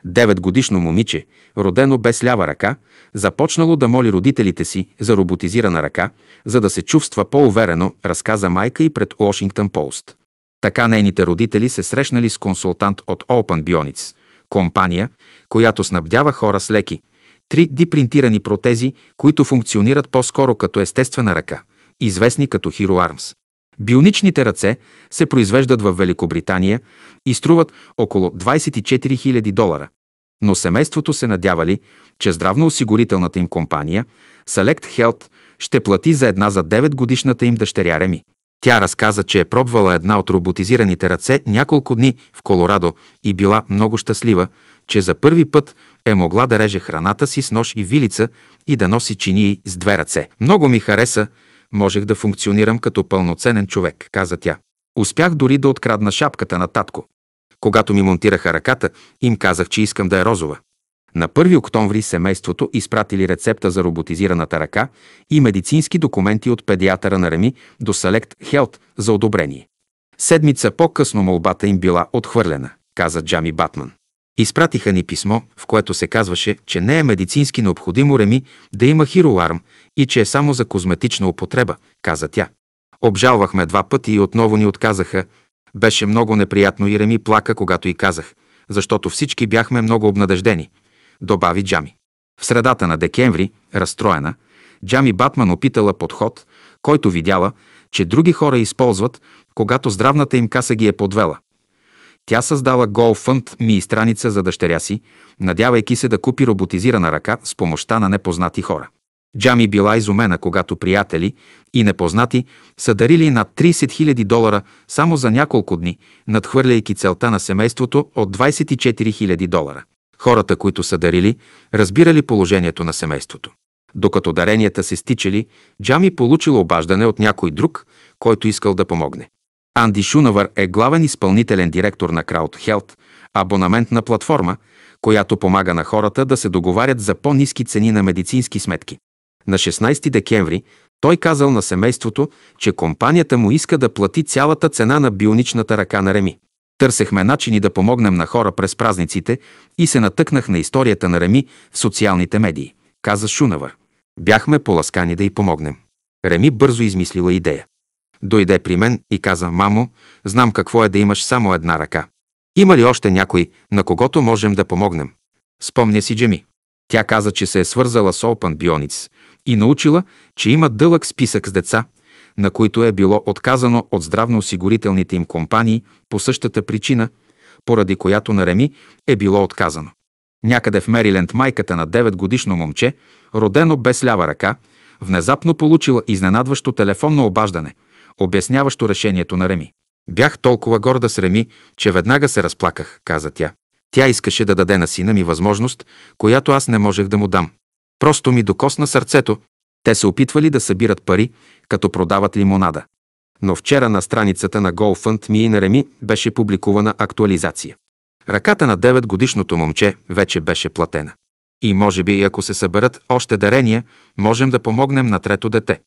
9-годишно момиче, родено без лява ръка, започнало да моли родителите си за роботизирана ръка, за да се чувства по-уверено, разказа майка и пред Washington Post. Така нейните родители се срещнали с консултант от Open Bionics, компания, която снабдява хора с леки 3D принтирани протези, които функционират по-скоро като естествена ръка, известни като Hero Arms. Бионичните ръце се произвеждат в Великобритания и струват около $24 000, но семейството се надявали, че здравноосигурителната им компания Select Health ще плати за 9-годишната им дъщеря Реми. Тя разказа, че е пробвала една от роботизираните ръце няколко дни в Колорадо и била много щастлива, че за първи път е могла да реже храната си с нож и вилица и да носи чинии с 2 ръце. Много ми хареса, можех да функционирам като пълноценен човек, каза тя. Успях дори да открадна шапката на татко. Когато ми монтираха ръката, им казах, че искам да е розова. На 1 октомври семейството изпратили рецепта за роботизираната ръка и медицински документи от педиатъра на Реми до Select Health за одобрение. Седмица по-късно молбата им била отхвърлена, каза Джами Батман. Изпратиха ни писмо, в което се казваше, че не е медицински необходимо Реми да има Hero Arm и че е само за козметична употреба, каза тя. Обжалвахме 2 пъти и отново ни отказаха. Беше много неприятно и Реми плака, когато й казах, защото всички бяхме много обнадеждени, добави Джами. В средата на декември, разстроена, Джами Батман опитала подход, който видяла, че други хора използват, когато здравната им каса ги е подвела. Тя създала GoFundMe страница за дъщеря си, надявайки се да купи роботизирана ръка с помощта на непознати хора. Джами била изумена, когато приятели и непознати са дарили над $30 000 само за няколко дни, надхвърляйки целта на семейството от $24 000. Хората, които са дарили, разбирали положението на семейството. Докато даренията се стичали, Джами получила обаждане от някой друг, който искал да помогне. Анди Шунавър е главен изпълнителен директор на CrowdHealth, абонаментна платформа, която помага на хората да се договарят за по-ниски цени на медицински сметки. На 16 декември той казал на семейството, че компанията му иска да плати цялата цена на бионичната ръка на Реми. Търсехме начини да помогнем на хора през празниците и се натъкнах на историята на Реми в социалните медии, каза Шунавър. Бяхме поласкани да й помогнем. Реми бързо измислила идея. Дойде при мен и каза: мамо, знам какво е да имаш само една ръка. Има ли още някой, на когото можем да помогнем? Спомня си Джами. Тя каза, че се е свързала с Open Bionics и научила, че има дълъг списък с деца, на които е било отказано от здравноосигурителните им компании по същата причина, поради която на Реми е било отказано. Някъде в Мериленд майката на 9-годишно момче, родено без лява ръка, внезапно получила изненадващо телефонно обаждане, обясняващо решението на Реми. Бях толкова горда с Реми, че веднага се разплаках, каза тя. Тя искаше да даде на сина ми възможност, която аз не можех да му дам. Просто ми докосна сърцето. Те се опитвали да събират пари, като продават лимонада. Но вчера на страницата на GoFundMe на Реми беше публикувана актуализация. Ръката на 9-годишното момче вече беше платена. И може би, ако се съберат още дарения, можем да помогнем на 3-то дете.